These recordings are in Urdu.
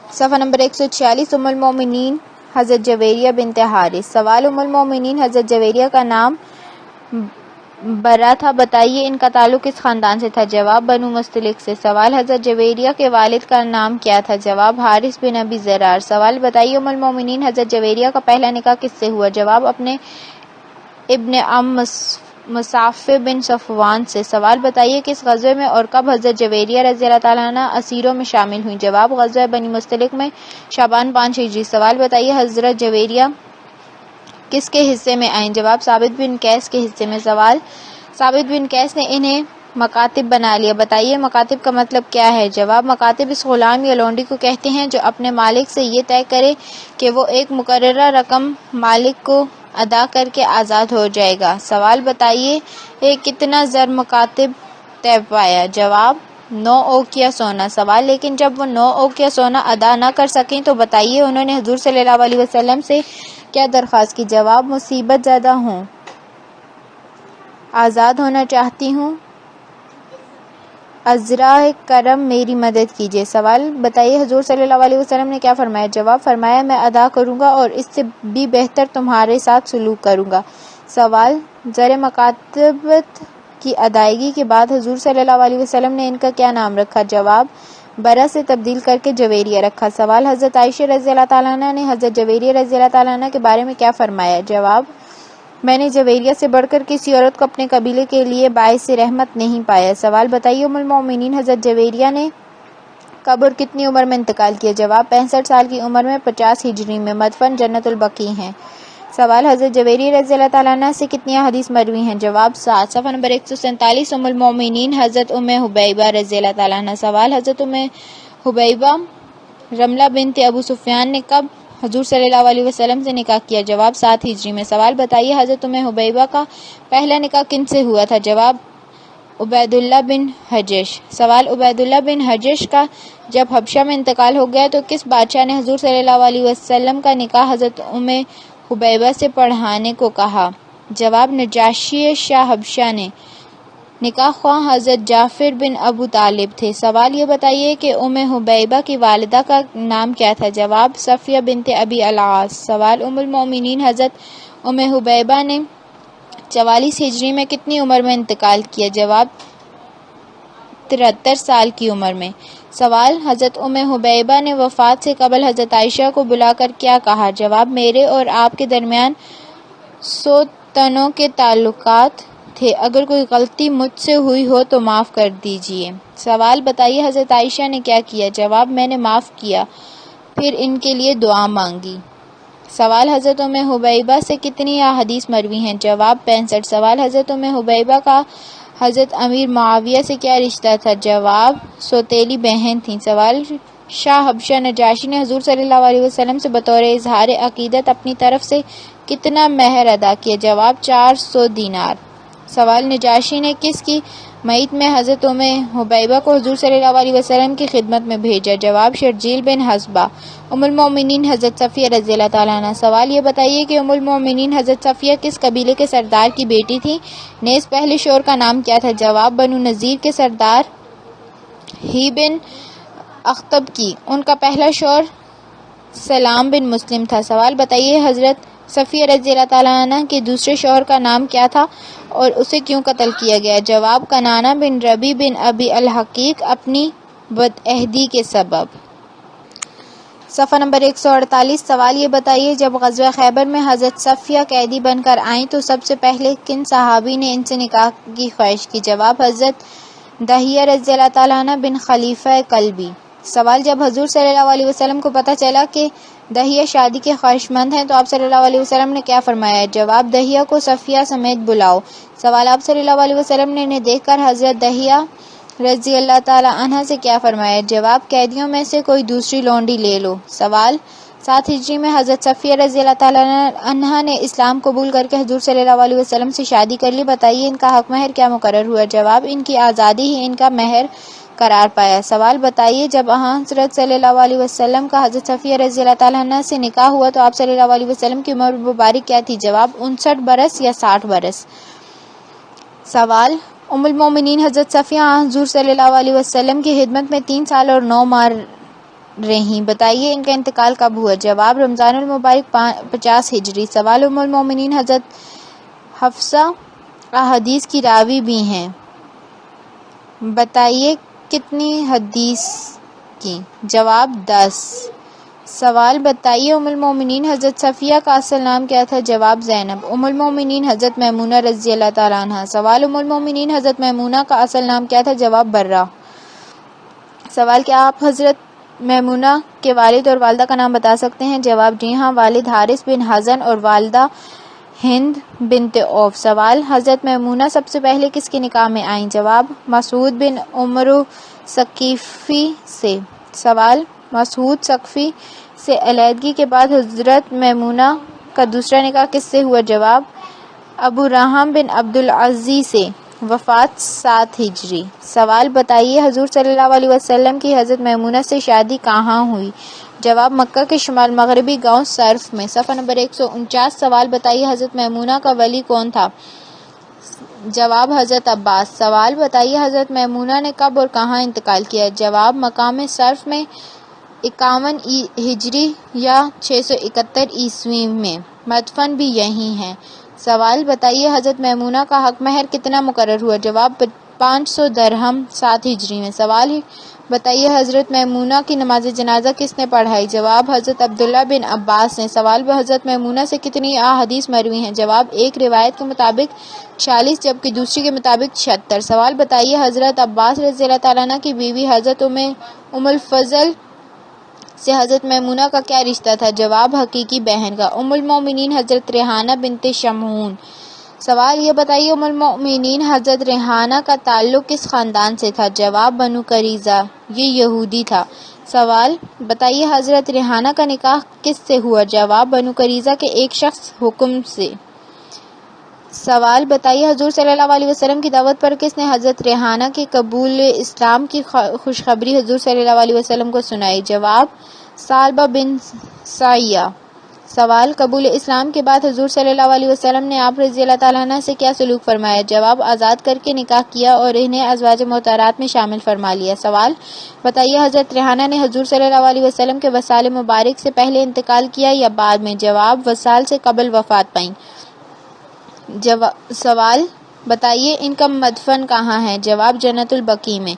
صفحہ نمبر 146 ام المومنین حضرت جویریہ بنت حارث۔ سوال ام المومنین حضرت جویریہ کا نام برا تھا، بتائیے ان کا تعلق کس خاندان سے تھا؟ جواب بنو مستلق سے۔ سوال حضرت جویریہ کے والد کا نام کیا تھا؟ جواب حارث بن ابی ضرار۔ سوال بتائیے ام المومنین حضرت جویریہ کا پہلا نکاح کس سے ہوا؟ جواب اپنے ابن عم مصعب بن صفوان سے۔ سوال بتائیے کس غزوے میں اور کب حضرت جویریہ رضی اللہ تعالیٰ عنہ اسیروں میں شامل ہوئیں؟ جواب غزوہ بنی مستلق میں شعبان 5 ہجری۔ سوال بتائیے حضرت جویریہ کس کے حصے میں آئیں؟ جواب ثابت بن قیس کے حصے میں۔ سوال ثابت بن قیس نے انہیں مکاتب بنا لیا، بتائیے مکاتب کا مطلب کیا ہے؟ جواب مکاتب اس غلام یا لونڈی کو کہتے ہیں جو اپنے مالک سے یہ طے کرے کہ وہ ایک مقررہ رقم مالک کو ادا کر کے آزاد ہو جائے گا۔ سوال بتائیے کتنا زر مکاتب طے پایا؟ جواب 9 اوقیہ سونا۔ سوال لیکن جب وہ 9 اوقیہ سونا ادا نہ کر سکیں تو بتائیے انہوں نے حضور صلی اللہ علیہ وسلم سے کیا درخواست کی؟ جواب مصیبت زدہ ہوں، آزاد ہونا چاہتی ہوں، عذرا کرم میری مدد کیجیے۔ سوال بتائیے حضور صلی اللہ علیہ وسلم نے کیا فرمایا؟ جواب فرمایا میں ادا کروں گا اور اس سے بھی بہتر تمہارے ساتھ سلوک کروں گا۔ سوال زر مکاتبت کی ادائیگی کے بعد حضور صلی اللہ علیہ وسلم نے ان کا کیا نام رکھا؟ جواب برا سے تبدیل کر کے جویریہ رکھا۔ سوال حضرت عائشہ رضی اللہ تعالیٰ عنہ نے حضرت جویریہ رضی اللہ تعالیٰ عنہ کے بارے میں کیا فرمایا؟ جواب میں نے جویریہ سے بڑھ کر کسی عورت کو اپنے قبیلے کے لیے باعث رحمت نہیں پایا۔ سوال بتائیے ام المومنین حضرت جویریہ نے کب اور کتنی عمر میں انتقال کیا؟ جواب 65 سال کی عمر میں 50 ہجری میں، مدفن جنت البقیع ہیں۔ سوال حضرت جویریہ رضی اللہ تعالیٰ عنہ سے کتنی احادیث مروی ہیں؟ جواب 7۔ صفحہ نمبر 147 ام المومنین حضرت ام حبیبہ رضی اللہ تعالیٰ عنہ۔ سوال حضرت ام حبیبہ رملہ بنت ابو سفیان نے کب حضور صلی اللہ علیہ وسلم سے نکاح کیا؟ جواب 7 ہجری میں۔ سوال بتائیے حضرت ام حبیبہ کا پہلا نکاح کن سے ہوا تھا؟ جواب عبید اللہ بن حجش۔ سوال عبید اللہ بن حجش کا جب حبشہ میں انتقال ہو گیا تو کس بادشاہ نے حضور صلی اللہ علیہ وسلم کا نکاح حضرت ام حبیبہ سے پڑھانے کو کہا؟ جواب نجاشی شاہ حبشہ نے۔ نکاح خواہ حضرت جعفر بن ابو طالب تھے۔ سوال یہ بتائیے کہ ام حبیبہ کی والدہ کا نام کیا تھا؟ جواب صفیہ بنت ابی العاص۔ سوال ام المومنین حضرت ام حبیبہ نے 44 ہجری میں کتنی عمر میں انتقال کیا؟ جواب 73 سال کی عمر میں۔ سوال حضرت ام حبیبہ نے وفات سے قبل حضرت عائشہ کو بلا کر کیا کہا؟ جواب میرے اور آپ کے درمیان 100 تنوں کے تعلقات تھے، اگر کوئی غلطی مجھ سے ہوئی ہو تو معاف کر دیجیے۔ سوال بتائیے حضرت عائشہ نے کیا کیا؟ جواب میں نے معاف کیا، پھر ان کے لیے دعا مانگی۔ سوال حضرت ام حبیبہ سے کتنی احادیث مروی ہیں؟ جواب 65۔ سوال حضرت ام حبیبہ کا حضرت امیر معاویہ سے کیا رشتہ تھا؟ جواب سوتیلی بہن تھیں۔ سوال شاہ حبشہ نجاشی نے حضور صلی اللہ علیہ وسلم سے بطور اظہار عقیدت اپنی طرف سے کتنا مہر ادا کیا؟ جواب 400 دینار۔ سوال نجاشی نے کس کی معیت میں حضرت ام حبیبہ کو حضور صلی اللہ علیہ وسلم کی خدمت میں بھیجا؟ جواب شرجیل بن حسبہ۔ ام المومنین حضرت صفیہ رضی اللہ تعالیٰ عنہ۔ سوال یہ بتائیے کہ ام المومنین حضرت صفیہ کس قبیلے کے سردار کی بیٹی تھی؟ نیز پہلے شوہر کا نام کیا تھا؟ جواب بنو نذیر کے سردار ہی بن اخطب کی۔ ان کا پہلا شوہر سلام بن مسلم تھا۔ سوال بتائیے حضرت صفیہ رضی اللہ تعالیٰ عنہ کے دوسرے شوہر کا نام کیا تھا اور اسے کیوں قتل کیا گیا؟ جواب کنانہ بن ربیع بن ابی الحقیق، اپنی بدعہدی کے سبب۔ صفحہ نمبر 148 سوال یہ بتائیے جب غزوہ خیبر میں حضرت صفیہ قیدی بن کر آئیں تو سب سے پہلے کن صحابی نے ان سے نکاح کی خواہش کی؟ جواب حضرت دحیہ رضی اللہ تعالیٰ عنہ بن خلیفہ کلبی۔ سوال جب حضور صلی اللہ علیہ وسلم کو پتہ چلا کہ دحیہ شادی کے خواہش مند ہیں تو آپ صلی اللہ علیہ وسلم نے کیا فرمایا؟ جواب دحیہ کو صفیہ سمیت بلاؤ۔ سوال آپ صلی اللہ علیہ وسلم نے انہیں دیکھ کر حضرت دحیہ رضی اللہ تعالی عنہ سے کیا فرمایا؟ جواب قیدیوں میں سے کوئی دوسری لونڈی لے لو۔ سوال 7 ہجری میں حضرت صفیہ رضی اللہ تعالی عنہ نے اسلام قبول کر کے حضور صلی اللہ علیہ وسلم سے شادی کر لی، بتائیے ان کا حق مہر کیا مقرر ہوا؟ جواب ان کی آزادی ہی ان کا مہر قرار پایا۔ سوال بتائیے جب حضرت صلی اللہ علیہ وسلم کا حضرت صفیہ رضی اللہ تعالی عنہ سے نکاح ہوا تو آپ صلی اللہ علیہ وسلم کی عمر مبارک کیا تھی؟ جواب 59 برس یا 60 برس۔ سوال ام المومنین حضرت صفیہ حضور صلی اللہ علیہ وسلم کی خدمت میں 3 سال اور 9 ماہ رہیں، بتائیے ان کا انتقال کب ہوا؟ جواب رمضان المبارک 50 ہجری۔ سوال ام المومنین حضرت حفصہ احادیث کی راوی بھی ہیں، بتائیے کتنی حدیث کی؟ جواب 10۔ سوال بتائیے ام المومنین حضرت صفیہ کا اصل نام کیا تھا؟ جواب زینب۔ ام المومنین حضرت میمونہ رضی اللہ تعالیٰ عنہ۔ سوال ام المومنین حضرت میمونہ کا اصل نام کیا تھا؟ جواب برہ۔ سوال کیا آپ حضرت میمونہ کے والد اور والدہ کا نام بتا سکتے ہیں؟ جواب جی ہاں، والد حارث بن حزن اور والدہ ہند بنت عوف۔ سوال حضرت میمونہ سب سے پہلے کس کے نکاح میں آئیں؟ جواب مسعود بن عمر ثقفی سے۔ سوال مسعود ثقفی سے علیحدگی کے بعد حضرت میمونہ کا دوسرا نکاح کس سے ہوا؟ جواب ابو رحم بن عبدالعزیز سے، وفات 7 ہجری۔ سوال بتائیے حضور صلی اللہ علیہ وسلم کی حضرت میمونہ سے شادی کہاں ہوئی؟ جواب مکہ کے شمال مغربی گاؤں سرف میں۔ صفحہ نمبر 149۔ سوال بتائیے حضرت میمونہ کا ولی کون تھا؟ جواب حضرت عباس۔ سوال بتائیے حضرت میمونہ نے کب اور کہاں انتقال کیا؟ جواب مقام سرف میں 51 ہجری یا 671 عیسوی میں، مدفن بھی یہی ہیں۔ سوال بتائیے حضرت میمونہ کا حق مہر کتنا مقرر ہوا؟ جواب 500 درہم 7 ہجری میں۔ سوال بتائیے حضرت میمونہ کی نماز جنازہ کس نے پڑھائی؟ جواب حضرت عبداللہ بن عباس نے۔ سوال حضرت میمونہ سے کتنی احادیث مروی ہیں؟ جواب ایک روایت کے مطابق 46 جبکہ دوسری کے مطابق 76۔ سوال بتائیے حضرت عباس رضی اللہ تعالیٰ عنہ کی بیوی حضرت ام الفضل سے حضرت میمونہ کا کیا رشتہ تھا؟ جواب حقیقی بہن کا۔ ام المومنین حضرت ریحانہ بنت شمعون۔ سوال یہ بتائیے ام المومنین حضرت ریحانہ کا تعلق کس خاندان سے تھا؟ جواب بنو قریظہ، یہ یہودی تھا۔ سوال بتائیے حضرت ریحانہ کا نکاح کس سے ہوا؟ جواب بنو قریظہ کے ایک شخص حکم سے۔ سوال بتائیے حضور صلی اللہ علیہ وسلم کی دعوت پر کس نے حضرت ریحانہ کے قبول اسلام کی خوشخبری حضور صلی اللہ علیہ وسلم کو سنائی؟ جواب ثعلبہ بن سعیہ۔ سوال قبول اسلام کے بعد حضور صلی اللہ علیہ وسلم نے آپ رضی اللہ تعالیٰ عنہ سے کیا سلوک فرمایا؟ جواب آزاد کر کے نکاح کیا اور انہیں ازواج مطہرات میں شامل فرما لیا۔ سوال بتائیے حضرت ریحانہ نے حضور صلی اللہ علیہ وسلم کے وصال مبارک سے پہلے انتقال کیا یا بعد میں؟ جواب وصال سے قبل وفات پائیں۔ سوال بتائیے ان کا مدفن کہاں ہے؟ جواب جنت البقیع میں۔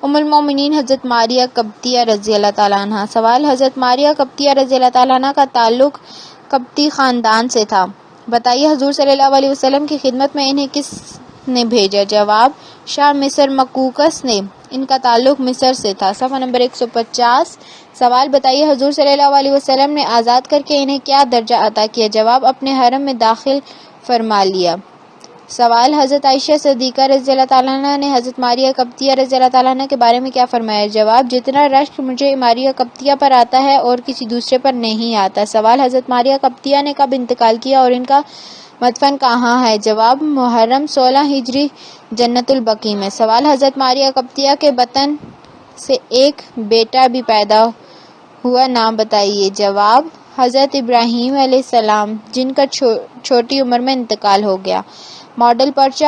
ام المومنین حضرت ماریہ قبطیہ رضی اللہ تعالیٰ عنہ۔ سوال حضرت ماریہ قبطیہ رضی اللہ تعالیٰ عنہ کا تعلق قبطی خاندان سے تھا، بتائیے حضور صلی اللہ علیہ وسلم کی خدمت میں انہیں کس نے بھیجا؟ جواب شاہ مصر مقوقس نے، ان کا تعلق مصر سے تھا۔ صفحہ نمبر 150۔ سوال بتائیے حضور صلی اللہ علیہ وسلم نے آزاد کر کے انہیں کیا درجہ عطا کیا؟ جواب اپنے حرم میں داخل فرما لیا۔ سوال حضرت عائشہ صدیقہ رضی اللہ تعالیٰ عنہ نے حضرت ماریہ قبطیہ رضی اللہ تعالیٰ عنہ کے بارے میں کیا فرمایا؟ جواب جتنا رشک مجھے ماریہ قبطیہ پر آتا ہے اور کسی دوسرے پر نہیں آتا۔ سوال حضرت ماریہ قبطیہ نے کب انتقال کیا اور ان کا مدفن کہاں ہے؟ جواب محرم 16 ہجری جنت البقیع میں۔ سوال حضرت ماریہ قبطیہ کے بطن سے ایک بیٹا بھی پیدا ہوا، نام بتائیے؟ جواب حضرت ابراہیم علیہ السلام، جن کا چھوٹی عمر میں انتقال ہو گیا۔ ماڈل پرچہ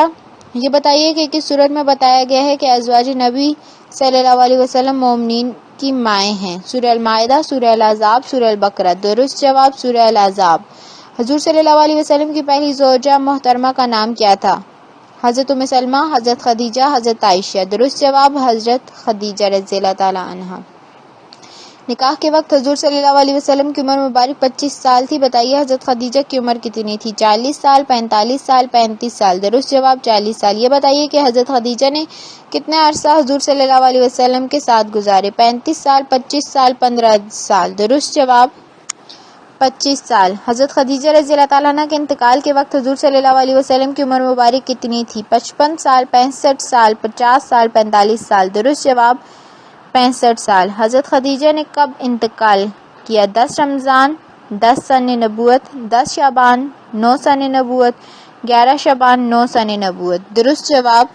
یہ بتائیے کہ کس صورت میں بتایا گیا ہے کہ ازواج نبی صلی اللہ علیہ وسلم مومنین کی مائیں ہیں؟ سورہ المائدہ، سورہ الاحزاب، سورہ البقرہ۔ درست جواب سورہ الاحزاب۔ حضور صلی اللہ علیہ وسلم کی پہلی زوجہ محترمہ کا نام کیا تھا؟ حضرت ام سلمہ، حضرت خدیجہ، حضرت عائشہ۔ درست جواب حضرت خدیجہ رضی اللہ تعالی عنہا۔ نکاح کے وقت حضور صلی اللہ علیہ وسلم کی عمر مبارک 25 سال تھی، بتائیے حضرت خدیجہ کی عمر کتنی تھی؟ 40 سال، 45 سال، 35 سال۔ درست جواب 40 سال۔ یہ بتائیے کہ حضرت خدیجہ نے کتنے عرصہ حضور صلی اللہ علیہ وسلم کے ساتھ گزارے؟ 35 سال، 25 سال، 15 سال۔ درست جواب 25 سال۔ حضرت خدیجہ رضی اللہ تعالیٰ عنہ کے انتقال کے وقت حضور صلی اللہ علیہ وسلم کی عمر مبارک کتنی تھی؟ 55 سال، 65 سال، 50 سال، 45 سال۔ درست جواب 65 سال۔ حضرت خدیجہ نے کب انتقال کیا؟ 10 رمضان 10 سن نبوت، 10 شعبان 9 سن نبوت، 11 شعبان 9 سن نبوت۔ درست جواب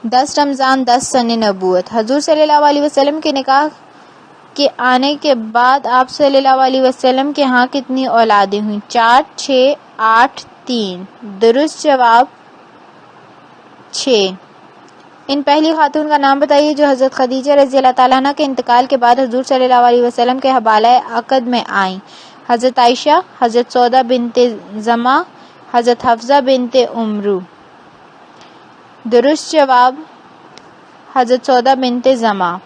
10 رمضان 10 سن نبوت۔ حضور صلی اللہ علیہ وسلم کے نکاح کے آنے کے بعد آپ صلی اللہ علیہ وسلم کے ہاں کتنی اولادیں ہوئیں؟ 4، 6، 8، 3۔ درست جواب 6۔ ان پہلی خاتون کا نام بتائیے جو حضرت خدیجہ رضی اللہ تعالیٰ عنہ کے انتقال کے بعد حضور صلی اللہ علیہ وسلم کے حوالہ عقد میں آئیں۔ حضرت عائشہ، حضرت سودا بنت زمعہ، حضرت حفصہ بنت عمرو۔ درست جواب حضرت سودا بنت زمعہ۔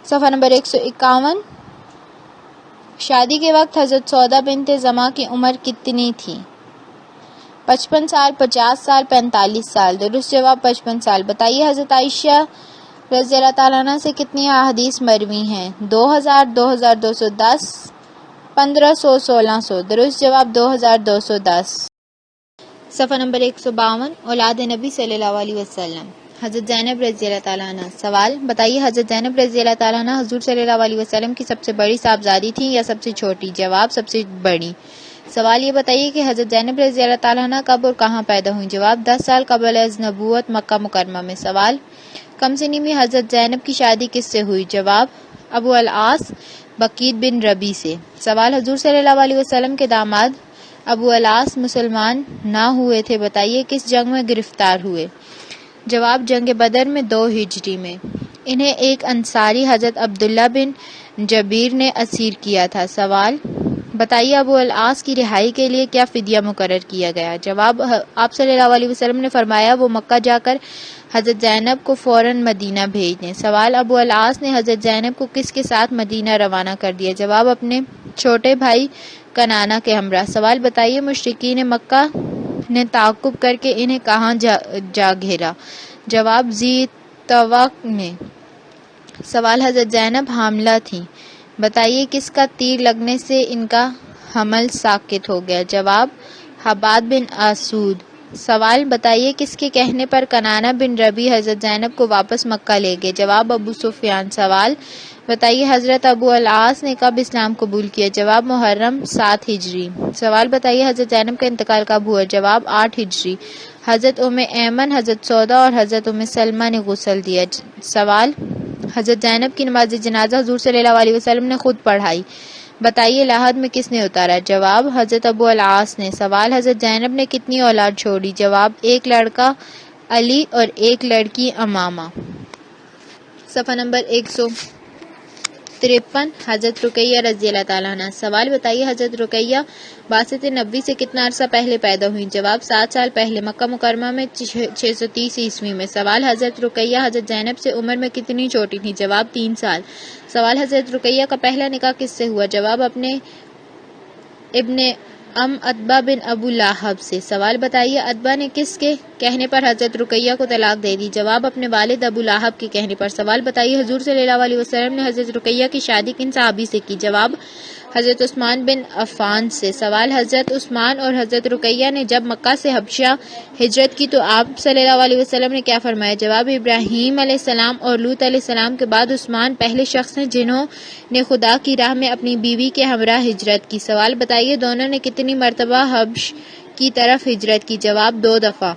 صفحہ نمبر 151۔ شادی کے وقت حضرت سودا بنت زمعہ کی عمر کتنی تھی؟ 55 سال، 50 سال، 45 سال۔ درست جواب 55 سال۔ بتائیے حضرت عائشہ رضی اللہ تعالیٰ عنہ سے کتنی احادیث مروی ہیں؟ 2000، 2210، 1500، 1600۔ درست جواب 2210۔ صفحہ نمبر 152۔ اولاد نبی صلی اللہ علیہ وسلم، حضرت زینب رضی اللہ تعالیٰ عنہ۔ سوال بتائیے حضرت زینب رضی اللہ تعالیٰ عنہ حضور صلی اللہ علیہ وسلم کی سب سے بڑی صاحبزادی تھی یا سب سے چھوٹی؟ جواب سب سے بڑی۔ سوال یہ بتائیے کہ حضرت زینب رضی اللہ تعالیٰ عنہ کب اور کہاں پیدا ہوئی؟ جواب 10 سال قبل از نبوت مکہ مکرمہ میں۔ سوال کم سنی میں حضرت زینب کی شادی کس سے ہوئی؟ جواب ابو العاص بقیت بن ربیع سے۔ سوال حضور صلی اللہ علیہ وسلم کے داماد ابو العاص مسلمان نہ ہوئے تھے، بتائیے کس جنگ میں گرفتار ہوئے؟ جواب جنگ بدر میں 2 ہجری میں۔ انہیں ایک انصاری حضرت عبداللہ بن جبیر نے اسیر کیا تھا۔ سوال بتائیے ابو العاص کی رہائی کے لیے کیا فدیہ مقرر کیا گیا؟ جواب آپ صلی اللہ علیہ وسلم نے فرمایا وہ مکہ جا کر حضرت زینب کو فوراً مدینہ بھیج دیں۔ سوال ابو العاص نے حضرت زینب کو کس کے ساتھ مدینہ روانہ کر دیا؟ جواب اپنے چھوٹے بھائی کنانہ کے ہمراہ۔ سوال بتائیے مشرکین مکہ نے تعاقب کر کے انہیں کہاں جا گھیرا؟ جواب ذی طوق میں۔ سوال حضرت زینب حاملہ تھیں، بتائیے کس کا تیر لگنے سے ان کا حمل ساقط ہو گیا؟ جواب حباب بن اسود۔ سوال بتائیے کس کے کہنے پر کنانہ بن ربیع حضرت زینب کو واپس مکہ لے گئے؟ جواب ابو سفیان۔ سوال بتائیے حضرت ابو العاص نے کب اسلام قبول کیا؟ جواب محرم 7 ہجری۔ سوال بتائیے حضرت زینب کا انتقال کب ہوا؟ جواب 8 ہجری۔ حضرت ام ایمن، حضرت سودا اور حضرت ام سلمہ نے غسل دیا۔ سوال حضرت زینب کی نماز جنازہ حضور صلی اللہ علیہ وسلم نے خود پڑھائی، بتائیے لحد میں کس نے اتارا؟ جواب حضرت ابو العاص نے۔ سوال حضرت زینب نے کتنی اولاد چھوڑی؟ جواب 1 لڑکا علی اور 1 لڑکی امامہ۔ صفحہ نمبر 153۔ حضرت رقیہ رضی اللہ تعالیٰ عنہ۔ سوال بتائیے حضرت رقیہ بعثت نبوی سے کتنا عرصہ پہلے پیدا ہوئی؟ جواب 7 سال پہلے، مکہ مکرمہ میں 630 عیسوی میں۔ سوال حضرت رقیہ حضرت زینب سے عمر میں کتنی چھوٹی تھی؟ جواب 3 سال۔ سوال حضرت رقیہ کا پہلا نکاح کس سے ہوا؟ جواب اپنے ابن عتبہ بن ابو لہب سے۔ سوال بتائیے عتبہ نے کس کے کہنے پر حضرت رقیہ کو طلاق دے دی؟ جواب اپنے والد ابو لہب کے کہنے پر۔ سوال بتائیے حضور صلی اللہ علیہ وسلم نے حضرت رقیہ کی شادی کن صحابی سے کی؟ جواب حضرت عثمان بن عفان سے۔ سوال حضرت عثمان اور حضرت رقیہ نے جب مکہ سے حبشہ ہجرت کی تو آپ صلی اللہ علیہ وسلم نے کیا فرمایا؟ جواب ابراہیم علیہ السلام اور لوط علیہ السلام کے بعد عثمان پہلے شخص ہیں جنہوں نے خدا کی راہ میں اپنی بیوی کے ہمراہ ہجرت کی۔ سوال بتائیے دونوں نے کتنی مرتبہ حبش کی طرف ہجرت کی؟ جواب 2 دفعہ۔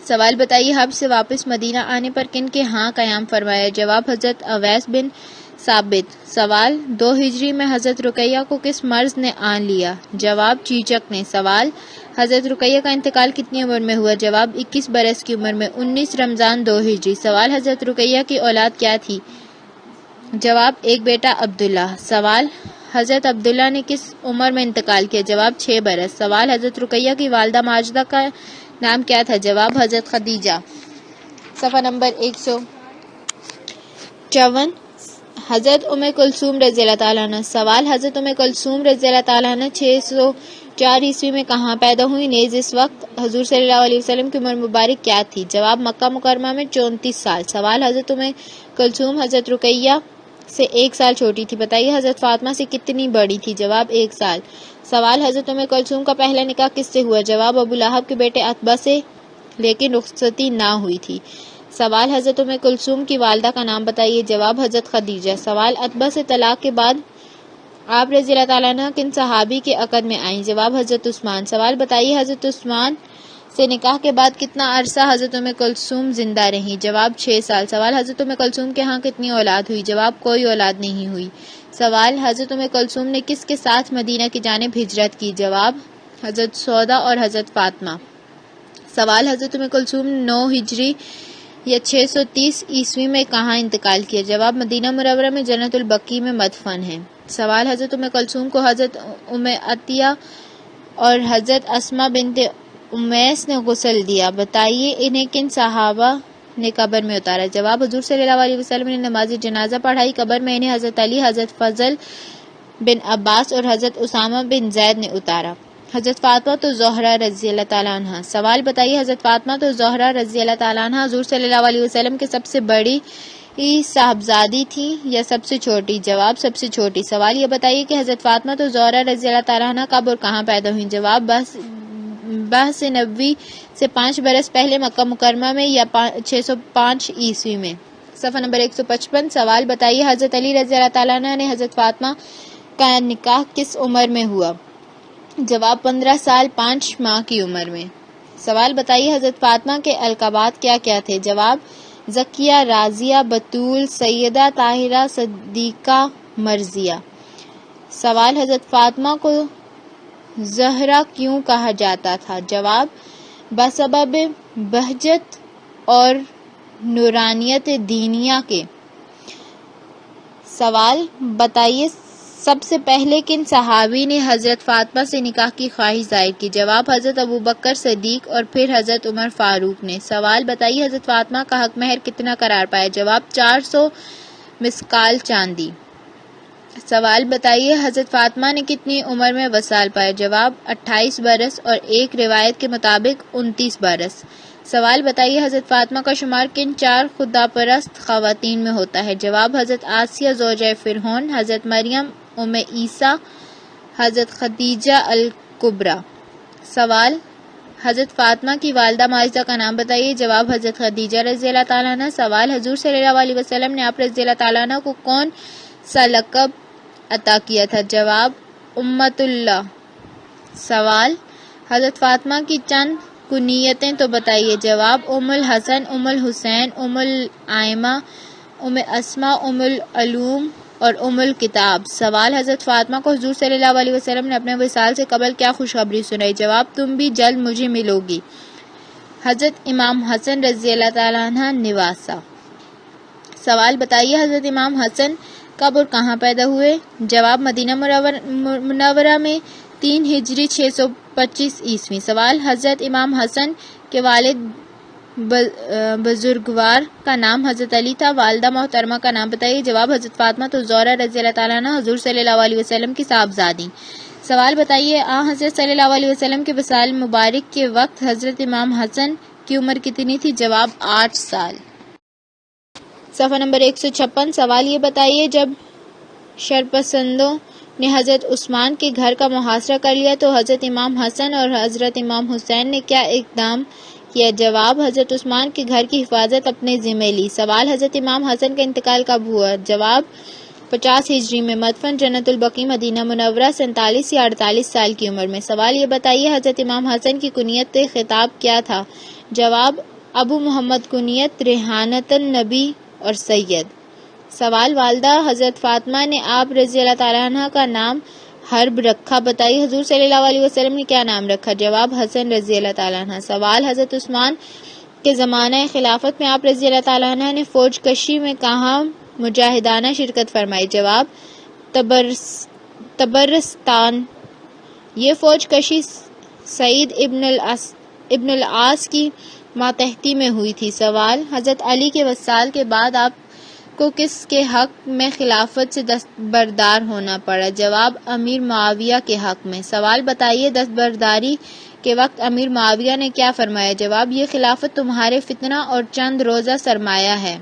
سوال بتائیے حبش سے واپس مدینہ آنے پر کن کے ہاں قیام فرمایا؟ جواب حضرت اویس بن ثابت۔ سوال 2 ہجری میں حضرت رقیہ کو کس مرض نے آن لیا؟ جواب چیچک نے۔ سوال حضرت رقیہ کا انتقال کتنی عمر میں ہوا؟ جواب 21 برس کی عمر میں، 19 رمضان 2 ہجری۔ سوال حضرت رقیہ کی اولاد کیا تھی؟ جواب 1 بیٹا عبداللہ۔ سوال حضرت عبداللہ نے کس عمر میں انتقال کیا؟ جواب 6 برس۔ سوال حضرت رقیہ کی والدہ ماجدہ کا نام کیا تھا؟ جواب حضرت خدیجہ۔ صفحہ نمبر 154۔ حضرت ام کلثوم رضی اللہ تعالیٰ عنہ۔ سوال حضرت ام کلثوم رضی اللہ تعالیٰ عنہ 604 عیسوی میں کہاں پیدا ہوئی؟ نیز اس وقت حضور صلی اللہ علیہ وسلم کی عمر مبارک کیا تھی؟ جواب مکہ مکرمہ میں 34 سال۔ سوال حضرت ام کلثوم حضرت رقیہ سے 1 سال چھوٹی تھی، بتائیے حضرت فاطمہ سے کتنی بڑی تھی؟ جواب 1 سال۔ سوال حضرت ام کلثوم کا پہلا نکاح کس سے ہوا؟ جواب ابو لہب کے بیٹے عتبہ سے، لیکن رخصتی نہ ہوئی تھی۔ سوال حضرت ام کلثوم کی والدہ کا نام بتائیے؟ جواب حضرت خدیجہ۔ سوال عتبہ سے طلاق کے بعد آپ رضی اللہ تعالیٰ عنہ کن صحابی کے عقد میں آئیں؟ جواب حضرت عثمان۔ سوال بتائیے حضرت عثمان سے نکاح کے بعد کتنا عرصہ حضرت ام کلثوم زندہ رہیں؟ جواب 6 سال۔ سوال حضرت ام کلثوم کے ہاں کتنی اولاد ہوئی؟ جواب کوئی اولاد نہیں ہوئی۔ سوال حضرت ام کلثوم نے کس کے ساتھ مدینہ کی جانب ہجرت کی؟ جواب حضرت سودا اور حضرت فاطمہ۔ سوال حضرت ام کلثوم 9 ہجری یا 630 عیسوی میں کہاں انتقال کیا؟ جواب مدینہ منورہ میں جنت البقیع میں مدفن ہے۔ سوال حضرت ام کلثوم کو حضرت ام عطیہ اور حضرت اسماء بنت امیس نے غسل دیا، بتائیے انہیں کن صحابہ نے قبر میں اتارا؟ جواب حضور صلی اللہ علیہ وسلم نے نماز جنازہ پڑھائی، قبر میں انہیں حضرت علی، حضرت فضل بن عباس اور حضرت اسامہ بن زید نے اتارا۔ حضرت فاطمہ تو زہرا رضی اللہ تعالیٰ عنہ، سوال بتائیے حضرت فاطمہ تو زہرا رضی اللہ تعالیٰ عنہ حضور صلی اللہ علیہ وسلم کے سب سے بڑی صاحبزادی تھی یا سب سے چھوٹی؟ جواب سب سے چھوٹی۔ سوال یہ بتائیے کہ حضرت فاطمہ تو زہرا رضی اللہ تعالیٰ عنہ کب اور کہاں پیدا ہوئیں؟ جواب بہس نبوی سے 5 برس پہلے مکہ مکرمہ میں یا 605 عیسوی میں۔ صفحہ نمبر 155۔ سوال بتائیے حضرت علی رضی اللہ تعالیٰ عنہ نے حضرت فاطمہ کا نکاح کس عمر میں ہوا؟ جواب 15 سال 5 ماہ کی عمر میں۔ سوال بتائیے حضرت فاطمہ کے القابات کیا کیا تھے؟ جواب زکیہ، راضیہ، بتول، سیدہ، طاہرہ، صدیقہ، مرضیہ۔ سوال حضرت فاطمہ کو زہرا کیوں کہا جاتا تھا؟ جواب بسبب بہجت اور نورانیت دینیہ کے۔ سوال بتائیے سب سے پہلے کن صحابی نے حضرت فاطمہ سے نکاح کی خواہش ظاہر کی؟ جواب حضرت ابوبکر صدیق اور پھر حضرت عمر فاروق نے۔ سوال بتائیے حضرت فاطمہ کا حق مہر کتنا قرار پایا؟ جواب 400 مسکال چاندی۔ سوال بتائیے حضرت فاطمہ نے کتنی عمر میں وصال پایا؟ جواب 28 برس اور ایک روایت کے مطابق 29 برس۔ سوال بتائیے حضرت فاطمہ کا شمار کن 4 خدا پرست خواتین میں ہوتا ہے؟ جواب حضرت آسیہ زوجہ فرعون، حضرت مریم ام عیسیٰ، حضرت خدیجہ الکبریٰ۔ سوال حضرت فاطمہ کی والدہ ماجدہ کا نام بتائیے۔ جواب حضرت خدیجہ رضی اللہ تعالیٰ عنہ۔ سوال حضور صلی اللہ علیہ وسلم نے آپ رضی اللہ تعالیٰ عنہ کو کون سا لقب عطا کیا تھا؟ جواب امت اللہ۔ سوال حضرت فاطمہ کی چند کنیتیں تو بتائیے۔ جواب ام الحسن، ام الحسین، ام الائمہ، ام اسماء، ام العلوم اور ام الکتاب۔ سوال حضرت فاطمہ کو حضور صلی اللہ علیہ وسلم نے اپنے وصال سے قبل کیا خوشخبری سنائی؟ جواب تم بھی جلد مجھے ملو گی۔ حضرت امام حسن رضی اللہ تعالیٰ عنہ نواسہ۔ سوال بتائیے حضرت امام حسن کب اور کہاں پیدا ہوئے؟ جواب مدینہ منورہ میں 3 ہجری 625 عیسوی۔ سوال حضرت امام حسن کے والد بزرگوار کا نام حضرت علی تھا، والدہ محترمہ کا نام بتائیے۔ جواب حضرت فاطمہ تو زہرا رضی اللہ تعالیٰ عنہ حضور صلی اللہ علیہ وسلم کی صاحبزادی۔ سوال بتائیے حضرت صلی اللہ علیہ وسلم کے وصال مبارک کے وقت حضرت امام حسن کی عمر کتنی تھی؟ جواب 8 سال۔ صفحہ نمبر 156۔ سوال یہ بتائیے جب شرپسندوں نے حضرت عثمان کے گھر کا محاصرہ کر لیا تو حضرت امام حسن اور حضرت امام حسین نے کیا اقدام کیا؟ جواب حضرت عثمان کے گھر کی حفاظت اپنے ذمہ لی۔ سوال حضرت امام حسن کا انتقال کب ہوا؟ جواب 50 ہجری میں، مدفن جنت البقیع مدینہ منورہ 47 یا 48 سال کی عمر میں۔ سوال یہ بتائیے حضرت امام حسن کی کنیت خطاب کیا تھا؟ جواب ابو محمد، کنیت ریحانۃ النبی اور سید۔ سوال والدہ حضرت فاطمہ نے آپ رضی اللہ تعالیٰ عنہ کا نام حرب رکھا، بتائیے حضور صلی اللہ علیہ وسلم نے کیا نام رکھا؟ جواب حسن رضی اللہ تعالیٰ عنہ۔ سوال حضرت عثمان کے زمانہ خلافت میں آپ رضی اللہ تعالیٰ عنہ نے فوج کشی میں کہاں مجاہدانہ شرکت فرمائی؟ جواب طبرستان۔ یہ فوج کشی سعید ابن العاص کی ماتحتی میں ہوئی تھی۔ سوال حضرت علی کے وصال کے بعد آپ کو کس کے حق میں خلافت سے دستبردار ہونا پڑا؟ جواب امیر معاویہ کے حق میں۔ سوال بتائیے دستبرداری کے وقت امیر معاویہ نے کیا فرمایا؟ جواب یہ خلافت تمہارے فتنہ اور چند روزہ سرمایہ ہے۔